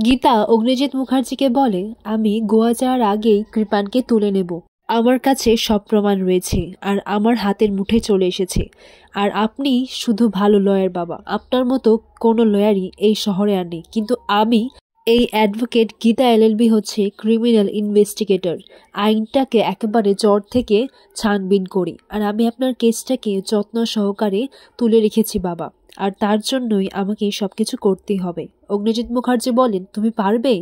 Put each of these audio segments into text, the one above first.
গীতা অগ্নিজিৎ মুখার্জিকে বলে, আমি গোয়া যাওয়ার আগেই কৃপানকে তুলে নেব। আমার কাছে সব প্রমাণ রয়েছে আর আমার হাতের মুঠে চলে এসেছে। আর আপনি শুধু ভালো লয়ার বাবা, আপনার মতো কোনো লয়ারই এই শহরে আর নেই। কিন্তু আমি এই অ্যাডভোকেট গীতা এলএলবি হচ্ছে ক্রিমিনাল ইনভেস্টিগেটর। আইনটাকে একেবারে জড় থেকে ছানবিন করি, আর আমি আপনার কেসটাকে যত্ন সহকারে তুলে রেখেছি বাবা, আর তার জন্যই আমাকে সবকিছু করতেই হবে। অগ্নিজিৎ মুখার্জি বলেন, তুমি পারবে?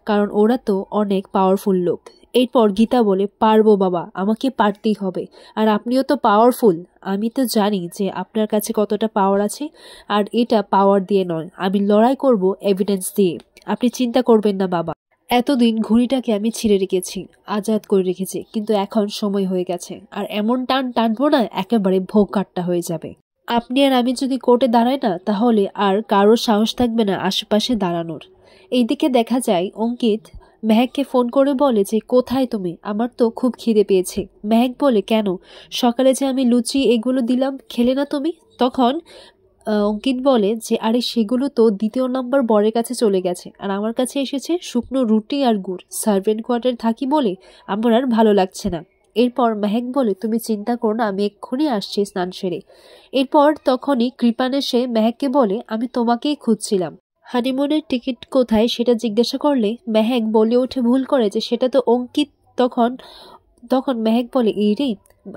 কারণ ওরা তো অনেক পাওয়ারফুল লোক। এরপর গীতা বলে, পারবো বাবা, আমাকে পারতেই হবে। আর আপনিও তো পাওয়ারফুল। আমি তো জানি যে আপনার কাছে কতটা পাওয়ার আছে, আর এটা পাওয়ার দিয়ে নয়, আমি লড়াই করব এভিডেন্স দিয়ে। আপনি চিন্তা করবেন না বাবা। এতদিন ঘুড়িটাকে আমি ছিঁড়ে রেখেছি, আজাদ করে রেখেছি, কিন্তু এখন সময় হয়ে গেছে। আর এমন টান টানবো না, একেবারে ভোগ কাট্টা হয়ে যাবে। আপনি আর আমি যদি কোর্টে দাঁড়াই না, তাহলে আর কারোর সাহস থাকবে না আশেপাশে দাঁড়ানোর। এইদিকে দেখা যায় অঙ্কিত মেহেককে ফোন করে বলে যে, কোথায় তুমি? আমার তো খুব খিদে পেয়েছে। মেহেক বলে, কেন? সকালে যে আমি লুচি এগুলো দিলাম, খেলে না তুমি? তখন অঙ্কিত বলে যে, আরে সেগুলো তো দ্বিতীয় নাম্বার বরের কাছে চলে গেছে, আর আমার কাছে এসেছে শুকনো রুটি আর গুড়। সার্ভেন্ট কোয়ার্টার থাকি বলে আমার আর ভালো লাগছে না। এরপর মেহেক বলে, তুমি চিন্তা করো না, আমি এক্ষুনি আসছি স্নান সেরে। এরপর তখনই কৃপান এসে মেহেককে বলে, আমি তোমাকেই খুঁজছিলাম। হানিমুনের টিকিট কোথায় সেটা জিজ্ঞাসা করলে মেহেক বলে ওঠে ভুল করে যে সেটা তো অঙ্কিত। তখন তখন মেহেক বলে, এই রে।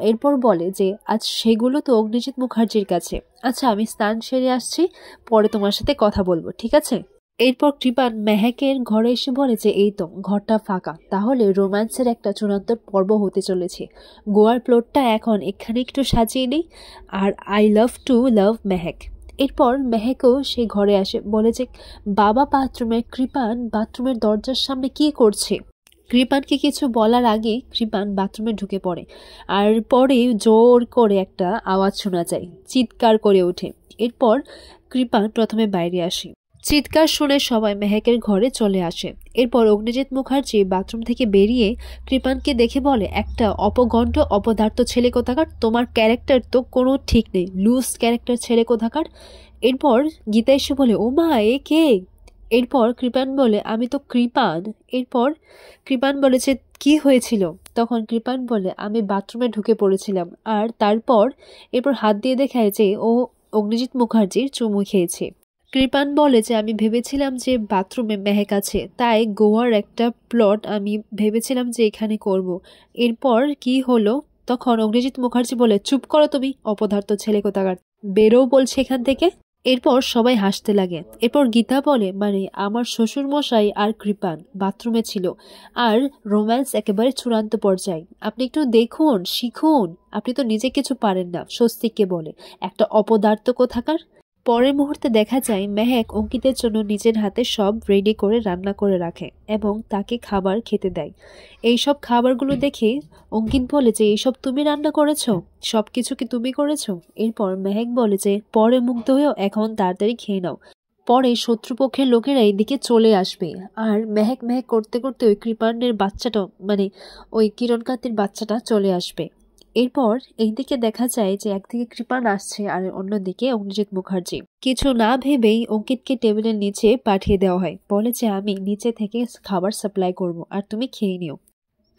এরপর বলে যে, আজ সেগুলো তো অগ্নিজিৎ মুখার্জির কাছে। আচ্ছা, আমি স্নান সেরে আসছি, পরে তোমার সাথে কথা বলবো, ঠিক আছে? এরপর কৃপান মেহেকের ঘরে এসে বলে যে, এই তো ঘরটা ফাঁকা, তাহলে রোম্যান্সের একটা চূড়ান্ত পর্ব হতে চলেছে। গোয়ার প্লটটা এখন এখানে একটু সাজিয়ে নেই, আর আই লাভ টু লাভ মেহেক। এরপর মেহেকও সেই ঘরে আসে, বলে যে, বাবা বাথরুমে। কৃপান বাথরুমের দরজার সামনে কি করছে? কৃপানকে কিছু বলার আগে কৃপান বাথরুমে ঢুকে পড়ে, আর পরে জোর করে একটা আওয়াজ শোনা যায়, চিৎকার করে ওঠে। এরপর কৃপান প্রথমে বাইরে আসে। চিৎকার শুনে সবাই মেহেকের ঘরে চলে আসে। এরপর অগ্নিজিৎ মুখার্জি বাথরুম থেকে বেরিয়ে কৃপানকে দেখে বলে, একটা অপগণ্ড অপদার্থ ছেলে কোথাকার, তোমার ক্যারেক্টার তো কোনো ঠিক নেই, লুজ ক্যারেক্টার ছেলে কোথাকার। এরপর গীতা এসে বলে, ও মা, এ কে? এরপর কৃপান বলে, আমি তো কৃপান। এরপর কৃপান বলে যে, কি হয়েছিল? তখন কৃপান বলে, আমি বাথরুমে ঢুকে পড়েছিলাম, আর এরপর হাত দিয়ে দেখায় যে ও অগ্নিজিৎ মুখার্জির চুমু খেয়েছে। কৃপান বলে যে, আমি ভেবেছিলাম যে বাথরুমে মেহেক আছে, তাই গোয়ার একটা প্লট আমি ভেবেছিলাম যে এখানে করব। এরপর কি হলো? তখন অগ্নিজিৎ মুখার্জি বলে, চুপ করো তুমি, অপদার্থ ছেলে কোথাকার, বেরো বলছে এখান থেকে। এরপর সবাই হাসতে লাগে। এরপর গীতা বলে, মানে আমার শ্বশুর মশাই আর কৃপান বাথরুমে ছিল, আর রোম্যান্স একেবারে চূড়ান্ত পর্যায়ে। আপনি একটু দেখুন, শিখুন, আপনি তো নিজে কিছু পারেন না, স্বস্তিককে বলে, একটা অপদার্থ কোথাকার। পরের মুহূর্তে দেখা যায় মেহেক অঙ্কিতের জন্য নিজের হাতে সব রেডি করে রান্না করে রাখে এবং তাকে খাবার খেতে দেয়। এইসব খাবারগুলো দেখে অঙ্কিত বলে যে, এইসব তুমি রান্না করেছো? সবকিছু কি তুমি করেছো? এরপর মেহেক বলে যে, পরে মুগ্ধ হয়েও এখন তাড়াতাড়ি খেয়ে নাও, পরে শত্রুপক্ষের লোকেরা এদিকে চলে আসবে। আর মেহেক মেহেক করতে করতে ওই কৃপানের বাচ্চাটা, মানে ওই কিরণকান্তির বাচ্চাটা চলে আসবে। এরপর এইদিকে দেখা যায় যে একদিকে কৃপান আসছে আর অন্যদিকে অগ্নিজিৎ মুখার্জি। কিছু না ভেবেই অঙ্কিতকে টেবিলের নিচে পাঠিয়ে দেওয়া হয়, বলে যে আমি নিচে থেকে খাবার সাপ্লাই করব, আর তুমি খেয়ে নিও।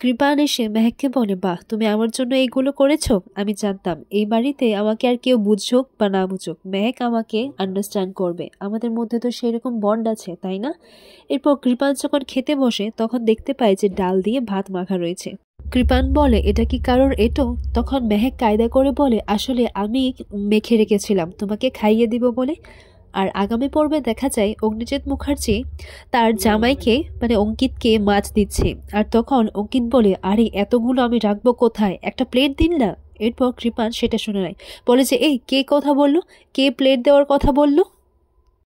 কৃপান এসে মেহেককে বলে, বাহ, তুমি আমার জন্য এইগুলো করেছো? আমি জানতাম এই বাড়িতে আমাকে আর কেউ বুঝুক বা না বুঝুক, মেহেক আমাকে আন্ডারস্ট্যান্ড করবে, আমাদের মধ্যে তো সেরকম বন্ড আছে, তাই না? এরপর কৃপান যখন খেতে বসে তখন দেখতে পায় যে ডাল দিয়ে ভাত মাখা রয়েছে। কৃপান বলে, এটা কি কারোর এটো? তখন মেহেক কায়দা করে বলে, আসলে আমি মেখে রেখেছিলাম তোমাকে খাইয়ে দিব বলে। আর আগামী পর্বে দেখা যায় অগ্নিজিৎ মুখার্জি তার জামাইকে, মানে অঙ্কিতকে মাছ দিচ্ছে, আর তখন অঙ্কিত বলে, আরে এতগুলো আমি রাখবো কোথায়, একটা প্লেট দিন না। এরপর কৃপান সেটা শুনে নেয়, বলে যে, এই কে কথা বললো, কে প্লেট দেওয়ার কথা বললো?